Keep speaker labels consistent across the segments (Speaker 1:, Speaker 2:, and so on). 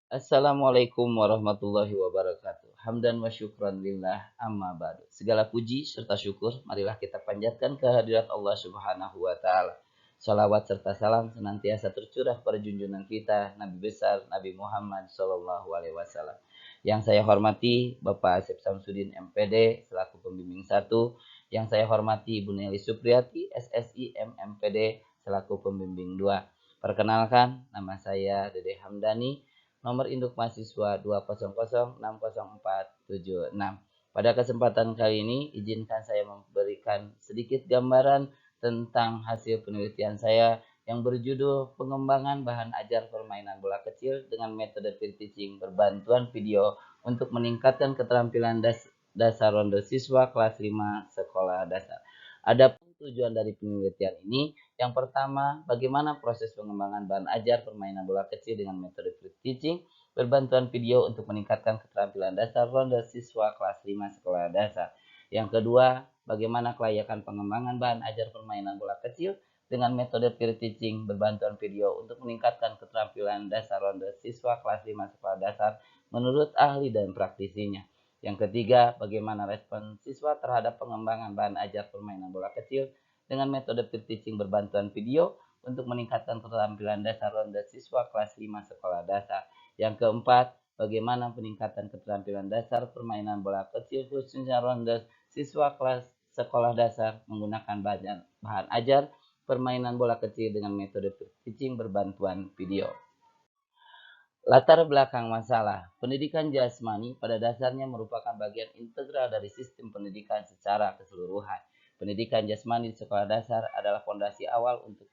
Speaker 1: Assalamualaikum warahmatullahi wabarakatuh. Hamdan wa syukran lillah amma ba'du. Segala puji serta syukur marilah kita panjatkan kehadirat Allah Subhanahu wa taala. Salawat serta salam senantiasa tercurah pada junjungan kita Nabi besar Nabi Muhammad sallallahu alaihi wasallam. Yang saya hormati Bapak Asep Samsudin MPD selaku pembimbing 1, yang saya hormati Ibu Nelly Supriyati SSI MMPD selaku pembimbing 2. Perkenalkan, nama saya Dede Hamdani, nomor induk mahasiswa 200600476. Pada kesempatan kali ini, izinkan saya memberikan sedikit gambaran tentang hasil penelitian saya yang berjudul pengembangan bahan ajar permainan bola kecil dengan metode peer teaching berbantuan video untuk meningkatkan keterampilan dasar ronde siswa kelas 5 sekolah dasar. Adapun tujuan dari penelitian ini, yang pertama, bagaimana proses pengembangan bahan ajar permainan bola kecil dengan metode free teaching berbantuan video untuk meningkatkan keterampilan dasar ronde siswa kelas 5 sekolah dasar. Yang kedua, bagaimana kelayakan pengembangan bahan ajar permainan bola kecil dengan metode peer teaching berbantuan video untuk meningkatkan keterampilan dasar ronde siswa kelas 5 sekolah dasar menurut ahli dan praktisinya. Yang ketiga, bagaimana respon siswa terhadap pengembangan bahan ajar permainan bola kecil dengan metode peer teaching berbantuan video untuk meningkatkan keterampilan dasar ronde siswa kelas 5 sekolah dasar. Yang keempat, bagaimana peningkatan keterampilan dasar permainan bola kecil khususnya ronde siswa kelas sekolah dasar menggunakan bahan ajar permainan bola kecil dengan metode peer teaching berbantuan video. Latar belakang masalah, pendidikan jasmani pada dasarnya merupakan bagian integral dari sistem pendidikan secara keseluruhan. Pendidikan jasmani di sekolah dasar adalah fondasi awal untuk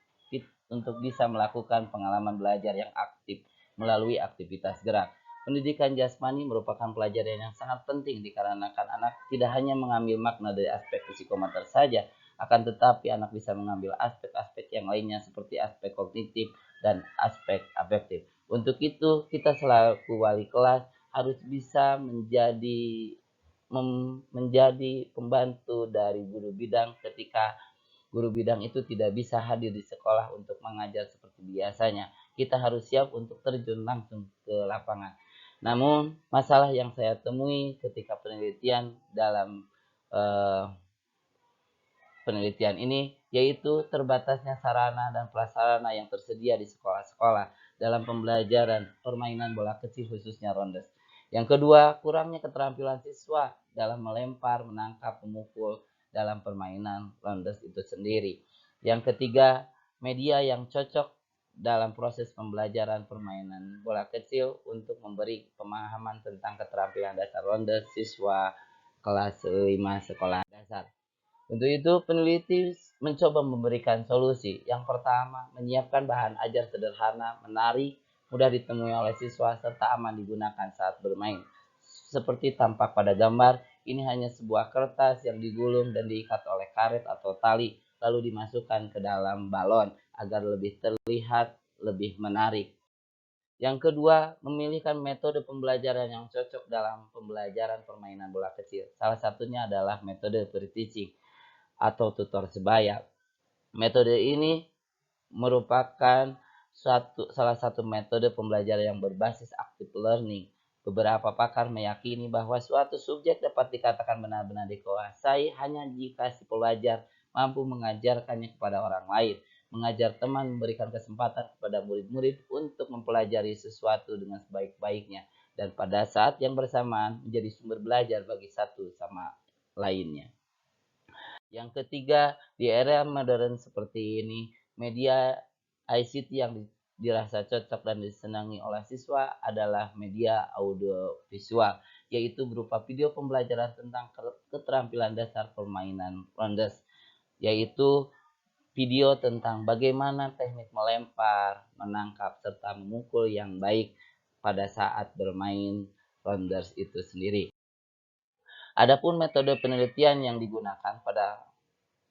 Speaker 1: bisa melakukan pengalaman belajar yang aktif melalui aktivitas gerak. Pendidikan jasmani merupakan pelajaran yang sangat penting dikarenakan anak tidak hanya mengambil makna dari aspek psikomotor saja, akan tetapi anak bisa mengambil aspek-aspek yang lainnya seperti aspek kognitif dan aspek afektif. Untuk itu, kita selaku wali kelas harus bisa menjadi pembantu dari guru bidang ketika guru bidang itu tidak bisa hadir di sekolah untuk mengajar seperti biasanya. Kita harus siap untuk terjun langsung ke lapangan. Namun, masalah yang saya temui ketika penelitian ini yaitu terbatasnya sarana dan prasarana yang tersedia di sekolah-sekolah dalam pembelajaran permainan bola kecil khususnya rondes. Yang kedua, kurangnya keterampilan siswa dalam melempar, menangkap, memukul dalam permainan rondes itu sendiri. Yang ketiga, media yang cocok dalam proses pembelajaran permainan bola kecil untuk memberi pemahaman tentang keterampilan dasar rondes siswa kelas 5 sekolah dasar. Untuk itu, peneliti mencoba memberikan solusi. Yang pertama, menyiapkan bahan ajar sederhana, menarik, mudah ditemui oleh siswa, serta aman digunakan saat bermain. Seperti tampak pada gambar, ini hanya sebuah kertas yang digulung dan diikat oleh karet atau tali, lalu dimasukkan ke dalam balon agar lebih terlihat lebih menarik. Yang kedua, memilihkan metode pembelajaran yang cocok dalam pembelajaran permainan bola kecil. Salah satunya adalah metode peer teaching atau tutor sebaya. Metode ini merupakan salah satu metode pembelajaran yang berbasis active learning. Beberapa pakar meyakini bahwa suatu subjek dapat dikatakan benar-benar dikuasai hanya jika si pelajar mampu mengajarkannya kepada orang lain. Mengajar teman memberikan kesempatan kepada murid-murid untuk mempelajari sesuatu dengan sebaik-baiknya dan pada saat yang bersamaan menjadi sumber belajar bagi satu sama lainnya. Yang ketiga, di era modern seperti ini, media ICT yang dirasa cocok dan disenangi oleh siswa adalah media audio visual, yaitu berupa video pembelajaran tentang keterampilan dasar permainan rondes, yaitu video tentang bagaimana teknik melempar, menangkap, serta memukul yang baik pada saat bermain rondes itu sendiri. Adapun metode penelitian yang digunakan pada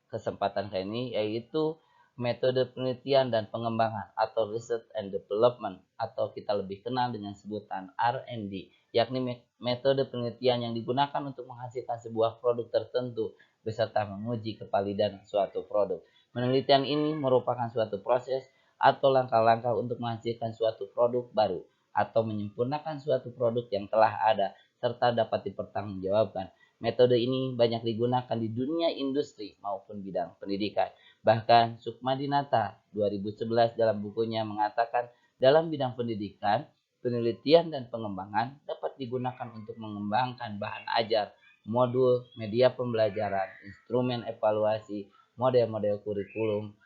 Speaker 1: kesempatan kali ini yaitu metode penelitian dan pengembangan atau research and development atau kita lebih kenal dengan sebutan R&D, yakni metode penelitian yang digunakan untuk menghasilkan sebuah produk tertentu beserta menguji kevalidan suatu produk. Penelitian ini merupakan suatu proses atau langkah-langkah untuk menghasilkan suatu produk baru. atau menyempurnakan suatu produk yang telah ada serta dapat dipertanggungjawabkan. Metode ini banyak digunakan di dunia industri maupun bidang pendidikan. Bahkan Sukmadinata 2011 dalam bukunya mengatakan dalam bidang pendidikan, penelitian dan pengembangan dapat digunakan untuk mengembangkan bahan ajar, modul, media pembelajaran, instrumen evaluasi, model-model kurikulum,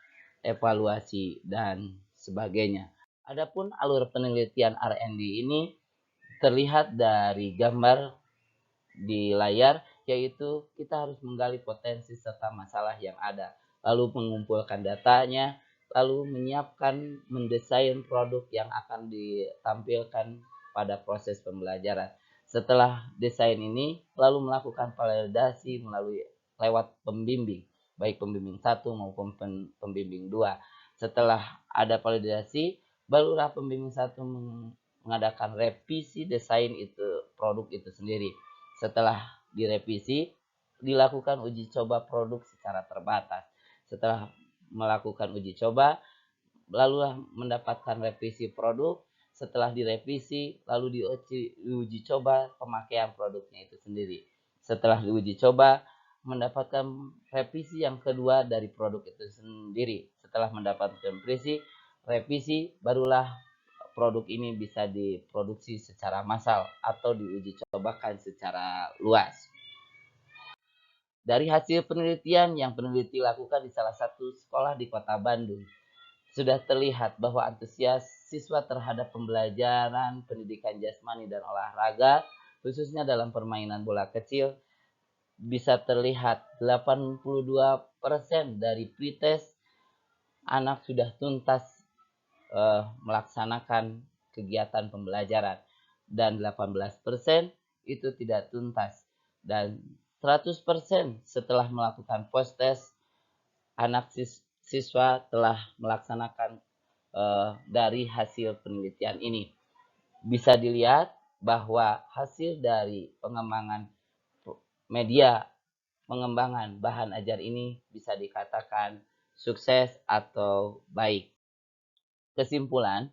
Speaker 1: evaluasi, dan sebagainya. Adapun alur penelitian R&D ini terlihat dari gambar di layar, yaitu kita harus menggali potensi serta masalah yang ada, lalu mengumpulkan datanya, lalu menyiapkan, mendesain produk yang akan ditampilkan pada proses pembelajaran. Setelah desain ini, lalu melakukan validasi melalui lewat pembimbing, baik pembimbing 1 maupun pembimbing 2. Setelah ada validasi, barulah pembimbing 1 mengadakan revisi desain itu produk itu sendiri. Setelah direvisi, dilakukan uji coba produk secara terbatas. Setelah melakukan uji coba, lalu mendapatkan revisi produk. Setelah direvisi, lalu diuji coba pemakaian produknya itu sendiri. Setelah diuji coba, mendapatkan revisi yang kedua dari produk itu sendiri. Setelah mendapatkan revisi, barulah produk ini bisa diproduksi secara massal atau diuji cobakan secara luas. Dari hasil penelitian yang peneliti lakukan di salah satu sekolah di Kota Bandung, sudah terlihat bahwa antusias siswa terhadap pembelajaran pendidikan jasmani dan olahraga, khususnya dalam permainan bola kecil, bisa terlihat 82% dari pretest anak sudah tuntas melaksanakan kegiatan pembelajaran dan 18% itu tidak tuntas, dan 100% setelah melakukan post test anak siswa telah melaksanakan dari hasil penelitian ini. Bisa dilihat bahwa hasil dari pengembangan media pengembangan bahan ajar ini bisa dikatakan sukses atau baik. Kesimpulan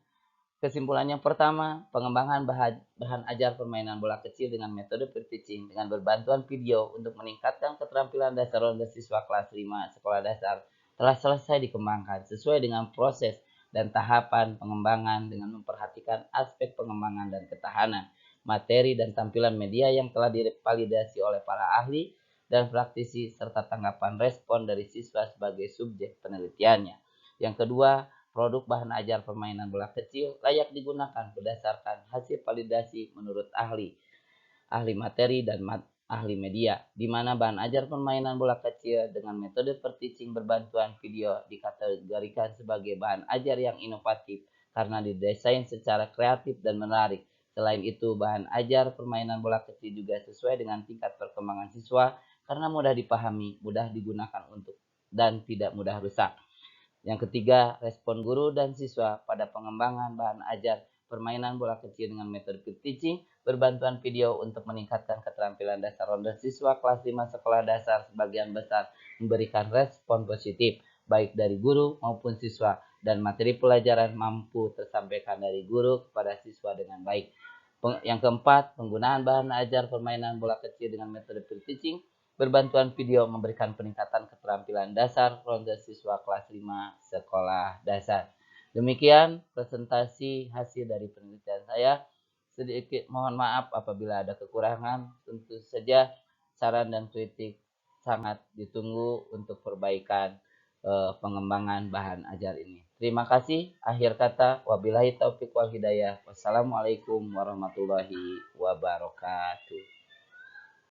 Speaker 1: yang pertama, pengembangan bahan ajar permainan bola kecil dengan metode pre-teaching dengan berbantuan video untuk meningkatkan keterampilan dasar ronde siswa kelas 5 sekolah dasar telah selesai dikembangkan sesuai dengan proses dan tahapan pengembangan dengan memperhatikan aspek pengembangan dan ketahanan, materi dan tampilan media yang telah divalidasi oleh para ahli dan praktisi serta tanggapan respon dari siswa sebagai subjek penelitiannya. Yang kedua, produk bahan ajar permainan bola kecil layak digunakan berdasarkan hasil validasi menurut ahli materi dan ahli media, di mana bahan ajar permainan bola kecil dengan metode pre-teaching berbantuan video dikategorikan sebagai bahan ajar yang inovatif karena didesain secara kreatif dan menarik. Selain itu, bahan ajar permainan bola kecil juga sesuai dengan tingkat perkembangan siswa karena mudah dipahami, mudah digunakan untuk dan tidak mudah rusak. Yang ketiga, respon guru dan siswa pada pengembangan bahan ajar permainan bola kecil dengan metode pre-teaching berbantuan video untuk meningkatkan keterampilan dasar ronde siswa kelas 5 sekolah dasar sebagian besar memberikan respon positif baik dari guru maupun siswa, dan materi pelajaran mampu tersampaikan dari guru kepada siswa dengan baik. Yang keempat, penggunaan bahan ajar permainan bola kecil dengan metode pre-teaching berbantuan video memberikan peningkatan keterampilan dasar ronde siswa kelas 5 sekolah dasar. Demikian presentasi hasil dari penelitian saya. Sedikit mohon maaf apabila ada kekurangan. Tentu saja saran dan kritik sangat ditunggu untuk perbaikan pengembangan bahan ajar ini. Terima kasih. Akhir kata, wabillahi taufiq wal hidayah. Wassalamualaikum warahmatullahi wabarakatuh.